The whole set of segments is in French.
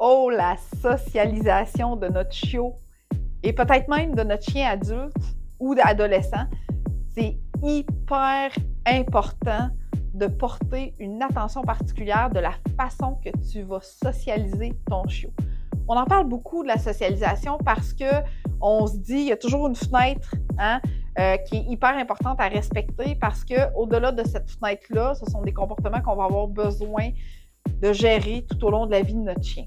Oh, la socialisation de notre chiot et peut-être même de notre chien adulte ou adolescent, c'est hyper important de porter une attention particulière de la façon que tu vas socialiser ton chiot. On en parle beaucoup de la socialisation parce qu'on se dit qu'il y a toujours une fenêtre qui est hyper importante à respecter parce qu'au-delà de cette fenêtre-là, ce sont des comportements qu'on va avoir besoin de gérer tout au long de la vie de notre chien.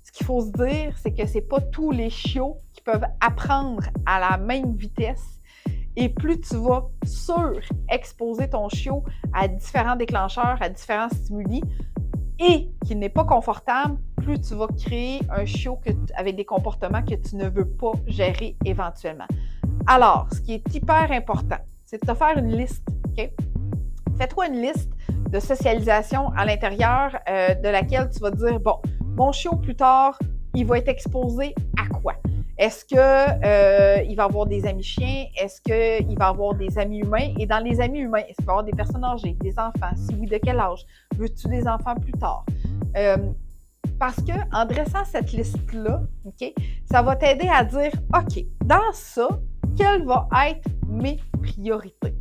Ce qu'il faut se dire, c'est que ce n'est pas tous les chiots qui peuvent apprendre à la même vitesse. Et plus tu vas surexposer ton chiot à différents déclencheurs, à différents stimuli, et qu'il n'est pas confortable, plus tu vas créer un chiot avec des comportements que tu ne veux pas gérer éventuellement. Alors, ce qui est hyper important, c'est de te faire une liste. Okay? Fais-toi une liste de socialisation à l'intérieur de laquelle tu vas te dire, bon, mon chiot plus tard, il va être exposé à quoi? Est-ce qu'il va avoir des amis chiens? Est-ce qu'il va avoir des amis humains? Et dans les amis humains, est-ce qu'il va avoir des personnes âgées, des enfants? Si oui, de quel âge? Veux-tu des enfants plus tard? Parce qu'en dressant cette liste-là, okay, ça va t'aider à dire, OK, dans ça, quelles vont être mes priorités?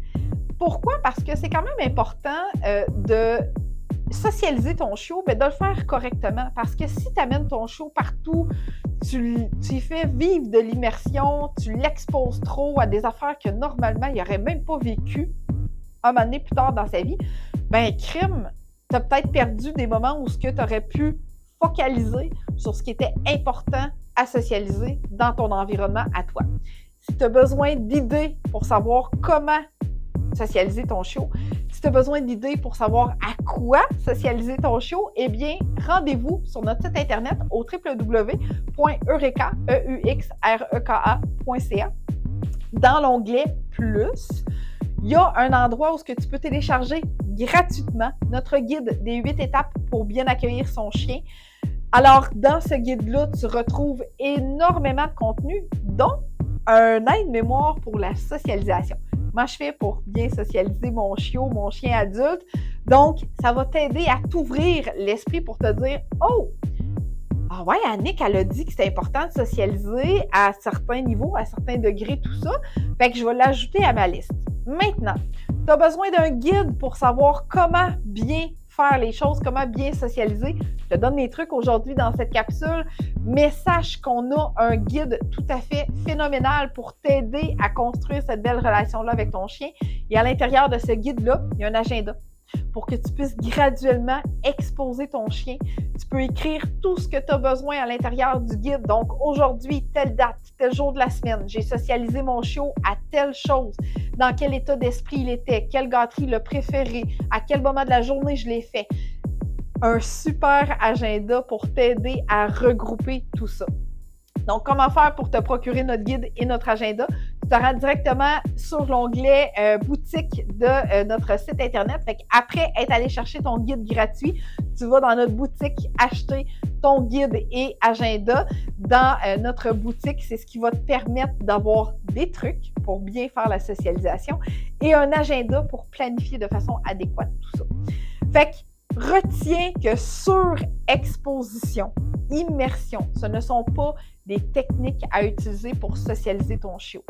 Pourquoi? Parce que c'est quand même important de socialiser ton chiot, mais de le faire correctement. Parce que si tu amènes ton chiot partout, tu y fais vivre de l'immersion, tu l'exposes trop à des affaires que normalement, il n'aurait même pas vécu un moment donné plus tard dans sa vie, ben crime, tu as peut-être perdu des moments où tu aurais pu focaliser sur ce qui était important à socialiser dans ton environnement à toi. Si tu as besoin d'idées pour savoir comment socialiser ton chiot, si tu as besoin d'idées pour savoir à quoi socialiser ton chiot, eh bien, rendez-vous sur notre site internet au www.eureka.ca. Dans l'onglet Plus, il y a un endroit où tu peux télécharger gratuitement notre guide des 8 étapes pour bien accueillir son chien. Alors, dans ce guide-là, tu retrouves énormément de contenu, dont un aide-mémoire pour la socialisation. Comment je fais pour bien socialiser mon chiot, mon chien adulte? Donc, ça va t'aider à t'ouvrir l'esprit pour te dire « Oh! Ah ouais, Annick, elle a dit que c'est important de socialiser à certains niveaux, à certains degrés, tout ça. Fait que je vais l'ajouter à ma liste. » Maintenant, tu as besoin d'un guide pour savoir comment bien faire les choses, comment bien socialiser. Je te donne mes trucs aujourd'hui dans cette capsule, mais sache qu'on a un guide tout à fait phénoménal pour t'aider à construire cette belle relation-là avec ton chien. Et à l'intérieur de ce guide-là, il y a un agenda pour que tu puisses graduellement exposer ton chien. Tu peux écrire tout ce que tu as besoin à l'intérieur du guide. Donc, aujourd'hui, telle date, tel jour de la semaine, j'ai socialisé mon chiot à telle chose. Dans quel état d'esprit il était, quelle gâterie il a préféré, à quel moment de la journée je l'ai fait. Un super agenda pour t'aider à regrouper tout ça. Donc, comment faire pour te procurer notre guide et notre agenda? Tu te rends directement sur l'onglet boutique de notre site internet. Fait qu'après être allé chercher ton guide gratuit, tu vas dans notre boutique acheter ton guide et agenda. Dans notre boutique, c'est ce qui va te permettre d'avoir des trucs pour bien faire la socialisation et un agenda pour planifier de façon adéquate tout ça. Fait que retiens que surexposition, immersion, ce ne sont pas des techniques à utiliser pour socialiser ton chiot.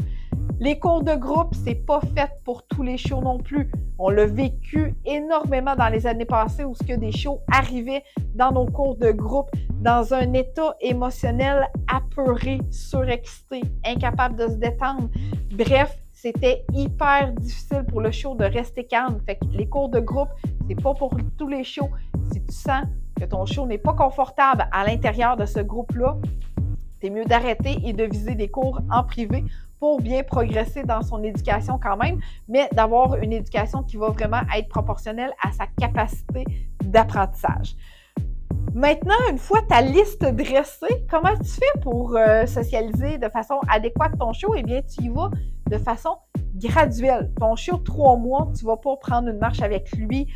Les cours de groupe, c'est pas fait pour tous les chiots non plus. On l'a vécu énormément dans les années passées où des chiots arrivaient dans nos cours de groupe dans un état émotionnel apeuré, surexcité, incapable de se détendre. Bref, c'était hyper difficile pour le chiot de rester calme. Fait que les cours de groupe, c'est pas pour tous les chiots. Si tu sens que ton chiot n'est pas confortable à l'intérieur de ce groupe-là, c'est mieux d'arrêter et de viser des cours en privé pour bien progresser dans son éducation quand même, mais d'avoir une éducation qui va vraiment être proportionnelle à sa capacité d'apprentissage. Maintenant, une fois ta liste dressée, comment tu fais pour socialiser de façon adéquate ton chiot? Eh bien, tu y vas de façon graduelle. Ton chiot de 3 mois, tu ne vas pas prendre une marche avec lui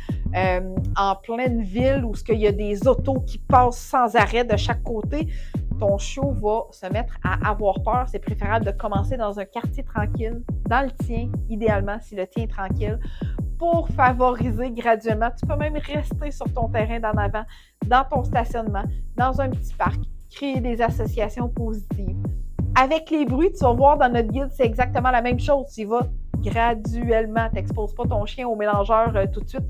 en pleine ville où il y a des autos qui passent sans arrêt de chaque côté. Ton chiot va se mettre à avoir peur. C'est préférable de commencer dans un quartier tranquille, dans le tien, idéalement, si le tien est tranquille, pour favoriser graduellement. Tu peux même rester sur ton terrain d'en avant, dans ton stationnement, dans un petit parc, créer des associations positives. Avec les bruits, tu vas voir dans notre guide, c'est exactement la même chose. Tu y vas graduellement. Tu n'exposes pas ton chien au mélangeur tout de suite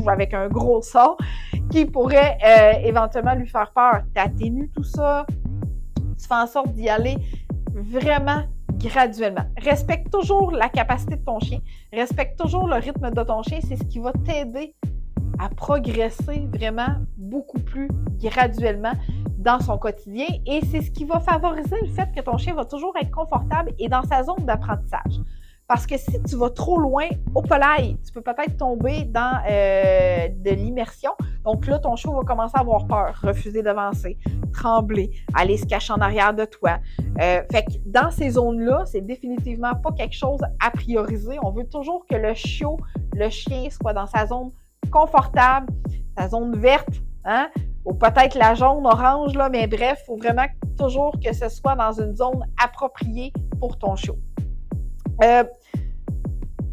avec un gros sort qui pourrait éventuellement lui faire peur. Tu atténues tout ça. Tu fais en sorte d'y aller vraiment graduellement. Respecte toujours la capacité de ton chien. Respecte toujours le rythme de ton chien. C'est ce qui va t'aider à progresser vraiment beaucoup plus graduellement dans son quotidien et c'est ce qui va favoriser le fait que ton chien va toujours être confortable et dans sa zone d'apprentissage. Parce que si tu vas trop loin au polaille, tu peux peut-être tomber dans de l'immersion. Donc là, ton chien va commencer à avoir peur, refuser d'avancer, trembler, aller se cacher en arrière de toi. Fait que dans ces zones-là, c'est définitivement pas quelque chose à prioriser. On veut toujours que le chiot, le chien soit dans sa zone confortable, sa zone verte, hein? Ou peut-être la jaune, orange, là, mais bref, il faut vraiment toujours que ce soit dans une zone appropriée pour ton chiot.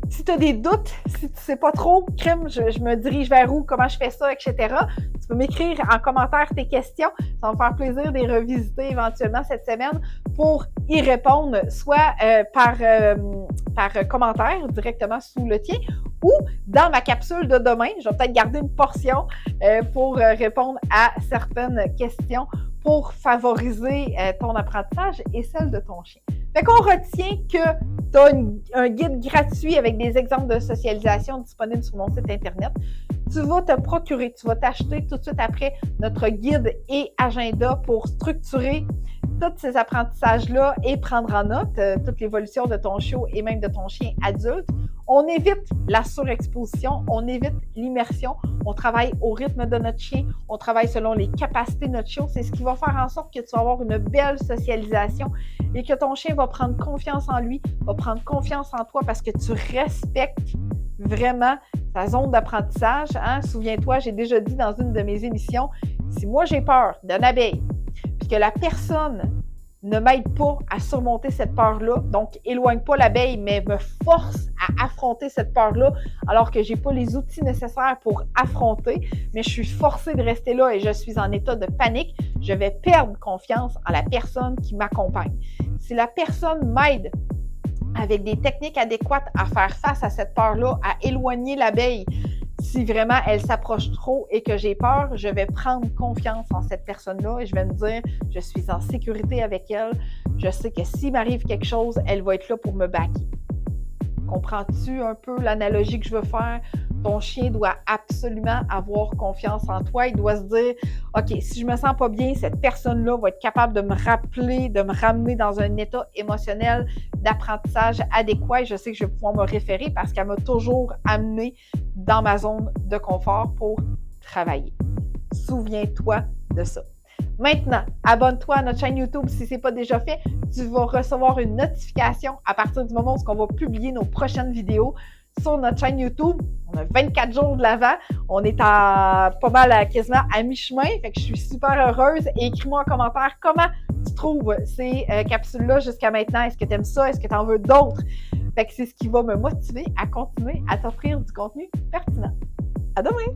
Si tu as des doutes, si tu ne sais pas trop, crème, je me dirige vers où, comment je fais ça, etc., tu peux m'écrire en commentaire tes questions. Ça va me faire plaisir de les revisiter éventuellement cette semaine pour y répondre, soit par commentaire directement sous le tien ou dans ma capsule de demain. Je vais peut-être garder une portion pour répondre à certaines questions pour favoriser ton apprentissage et celle de ton chien. Fait qu'on retient que tu as un guide gratuit avec des exemples de socialisation disponibles sur mon site Internet. Tu vas te procurer, tu vas t'acheter tout de suite après notre guide et agenda pour structurer tous ces apprentissages-là et prendre en note toute l'évolution de ton chiot et même de ton chien adulte. On évite la surexposition, on évite l'immersion, on travaille au rythme de notre chien, on travaille selon les capacités de notre chiot. C'est ce qui va faire en sorte que tu vas avoir une belle socialisation et que ton chien va prendre confiance en lui, va prendre confiance en toi parce que tu respectes vraiment sa zone d'apprentissage. Hein? Souviens-toi, j'ai déjà dit dans une de mes émissions, si moi j'ai peur d'une abeille, puis que la personne ne m'aide pas à surmonter cette peur-là, donc éloigne pas l'abeille, mais me force à affronter cette peur-là, alors que j'ai pas les outils nécessaires pour affronter, mais je suis forcée de rester là et je suis en état de panique, je vais perdre confiance en la personne qui m'accompagne. Si la personne m'aide avec des techniques adéquates à faire face à cette peur-là, à éloigner l'abeille, si vraiment elle s'approche trop et que j'ai peur, je vais prendre confiance en cette personne-là et je vais me dire, je suis en sécurité avec elle. Je sais que s'il m'arrive quelque chose, elle va être là pour me backer. Comprends-tu un peu l'analogie que je veux faire? Ton chien doit absolument avoir confiance en toi. Il doit se dire, OK, si je me sens pas bien, cette personne-là va être capable de me rappeler, de me ramener dans un état émotionnel d'apprentissage adéquat. Et je sais que je vais pouvoir me référer parce qu'elle m'a toujours amené dans ma zone de confort pour travailler. Souviens-toi de ça. Maintenant, abonne-toi à notre chaîne YouTube si ce n'est pas déjà fait. Tu vas recevoir une notification à partir du moment où on va publier nos prochaines vidéos sur notre chaîne YouTube. On a 24 jours de l'avant. On est à pas mal, quasiment à mi-chemin. Fait que je suis super heureuse. Et écris-moi en commentaire comment tu trouves ces capsules-là jusqu'à maintenant. Est-ce que tu aimes ça? Est-ce que tu en veux d'autres? Fait que c'est ce qui va me motiver à continuer à t'offrir du contenu pertinent. À demain!